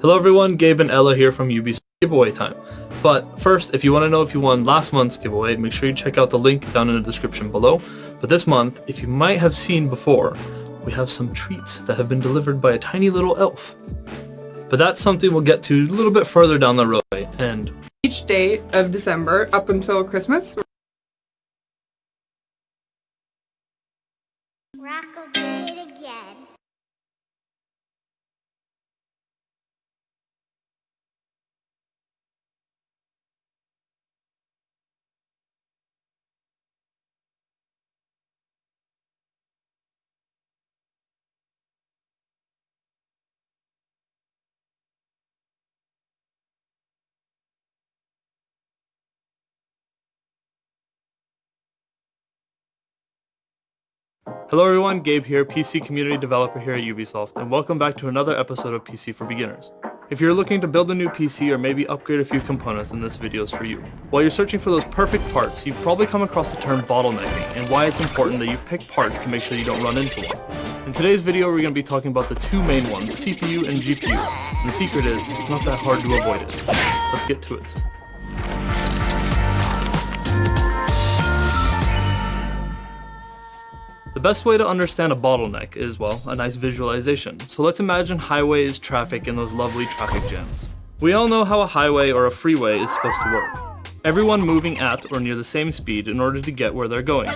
Hello everyone, Gabe and Ella here from Ubisoft giveaway time. But first, if you want to know if you won last month's giveaway, make sure you check out the link down in the description below. But this month, if you might have seen before, we have some treats that have been delivered by a tiny little elf. But that's something we'll get to a little bit further down the road. And each day of December up until Christmas. Rock will do it again. hello everyone, Gabe here, PC community developer here at Ubisoft, and welcome back to another episode of PC for Beginners. If you're looking to build a new PC or maybe upgrade a few components, then this video is for you. While you're searching for those perfect parts, you've probably come across the term bottlenecking and why it's important that you pick parts to make sure you don't run into one. In today's video, we're going to be talking about the two main ones, CPU and GPU. And the secret is, it's not that hard to avoid it. Let's get to it. The best way to understand a bottleneck is, well, a nice visualization. So let's imagine highways, traffic, and those lovely traffic jams. We all know how a highway or a freeway is supposed to work. Everyone moving at or near the same speed in order to get where they're going.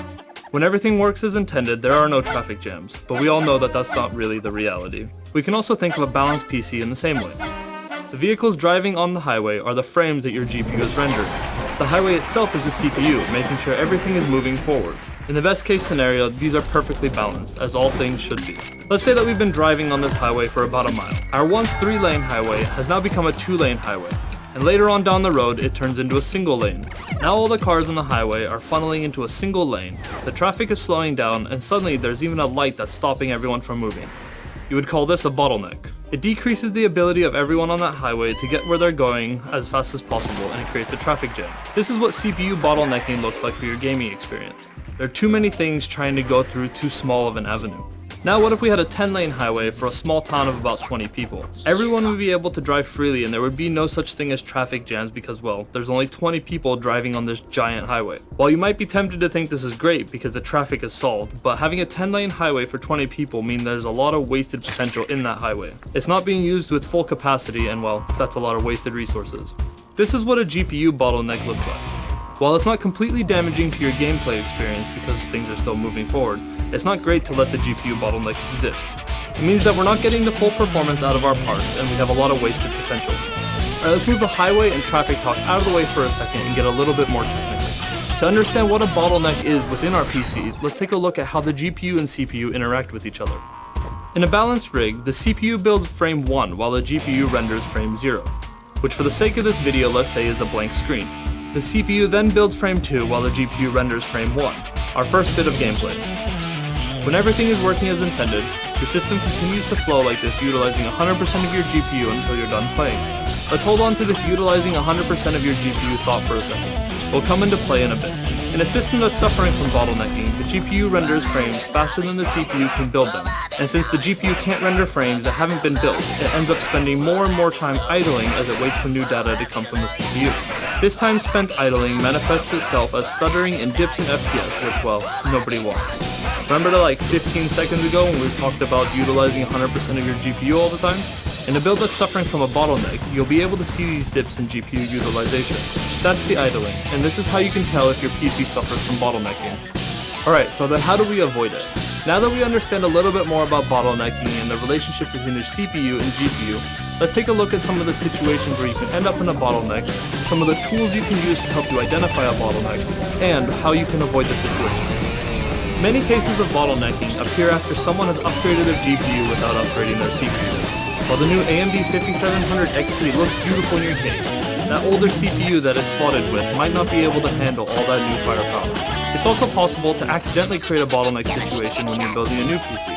When everything works as intended, there are no traffic jams, but we all know that that's not really the reality. We can also think of a balanced PC in the same way. The vehicles driving on the highway are the frames that your GPU has rendered. The highway itself is the CPU, making sure everything is moving forward. In the best case scenario, these are perfectly balanced, as all things should be. Let's say that we've been driving on this highway for about a mile. Our once 3-lane highway has now become a 2-lane highway, and later on down the road it turns into a single lane. Now all the cars on the highway are funneling into a single lane, the traffic is slowing down, and suddenly there's even a light that's stopping everyone from moving. You would call this a bottleneck. It decreases the ability of everyone on that highway to get where they're going as fast as possible, and it creates a traffic jam. This is what CPU bottlenecking looks like for your gaming experience. There are too many things trying to go through too small of an avenue. Now what if we had a 10-lane highway for a small town of about 20 people? Everyone would be able to drive freely and there would be no such thing as traffic jams because, well, there's only 20 people driving on this giant highway. While you might be tempted to think this is great because the traffic is solved, but having a 10-lane highway for 20 people means there's a lot of wasted potential in that highway. It's not being used to its full capacity and, well, that's a lot of wasted resources. This is what a GPU bottleneck looks like. While it's not completely damaging to your gameplay experience because things are still moving forward, it's not great to let the GPU bottleneck exist. It means that we're not getting the full performance out of our parts and we have a lot of wasted potential. Alright, let's move the highway and traffic talk out of the way for a second and get a little bit more technical. To understand what a bottleneck is within our PCs, let's take a look at how the GPU and CPU interact with each other. In a balanced rig, the CPU builds frame 1 while the GPU renders frame 0, which for the sake of this video let's say is a blank screen. The CPU then builds frame 2 while the GPU renders frame 1, our first bit of gameplay. When everything is working as intended, your system continues to flow like this, utilizing 100% of your GPU until you're done playing. Let's hold on to this utilizing 100% of your GPU thought for a second. We'll come into play in a bit. In a system that's suffering from bottlenecking, the GPU renders frames faster than the CPU can build them. And since the GPU can't render frames that haven't been built, it ends up spending more and more time idling as it waits for new data to come from the CPU. This time spent idling manifests itself as stuttering and dips in FPS, which, well, nobody wants. Remember like 15 seconds ago when we talked about utilizing 100% of your GPU all the time? In a build that's suffering from a bottleneck, you'll be able to see these dips in GPU utilization. That's the idling, and this is how you can tell if your PC suffers from bottlenecking. Alright, so then how do we avoid it? Now that we understand a little bit more about bottlenecking and the relationship between your CPU and GPU, let's take a look at some of the situations where you can end up in a bottleneck, some of the tools you can use to help you identify a bottleneck, and how you can avoid the situation. Many cases of bottlenecking appear after someone has upgraded their GPU without upgrading their CPU. While the new AMD 5700 XT looks beautiful in your game, that older CPU that it's slotted with might not be able to handle all that new firepower. It's also possible to accidentally create a bottleneck situation when you're building a new PC.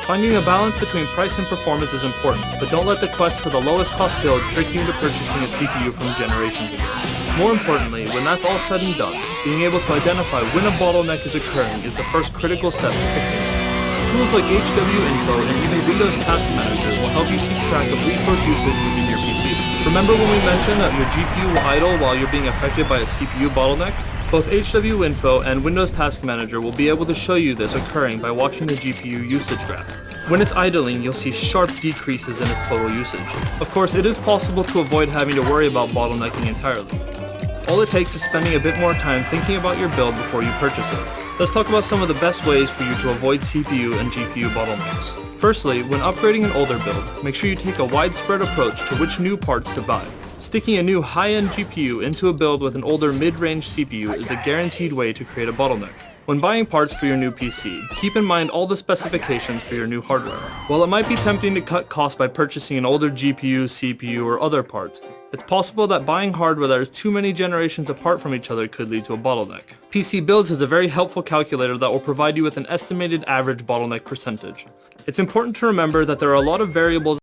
Finding a balance between price and performance is important, but don't let the quest for the lowest cost build trick you into purchasing a CPU from generations ago. More importantly, when that's all said and done, being able to identify when a bottleneck is occurring is the first critical step to fixing it. Tools like HWinfo and even Windows Task Manager will help you keep track of resource usage within your Remember when we mentioned that your GPU will idle while you're being affected by a CPU bottleneck? Both HWinfo and Windows Task Manager will be able to show you this occurring by watching the GPU usage graph. When it's idling, you'll see sharp decreases in its total usage. Of course, it is possible to avoid having to worry about bottlenecking entirely. All it takes is spending a bit more time thinking about your build before you purchase it. Let's talk about some of the best ways for you to avoid CPU and GPU bottlenecks. Firstly, when upgrading an older build, make sure you take a widespread approach to which new parts to buy. Sticking a new high-end GPU into a build with an older mid-range CPU is a guaranteed way to create a bottleneck. When buying parts for your new PC, keep in mind all the specifications for your new hardware. While it might be tempting to cut costs by purchasing an older GPU, CPU, or other parts, it's possible that buying hardware that is too many generations apart from each other could lead to a bottleneck. PC Builds is a very helpful calculator that will provide you with an estimated average bottleneck percentage. It's important to remember that there are a lot of variables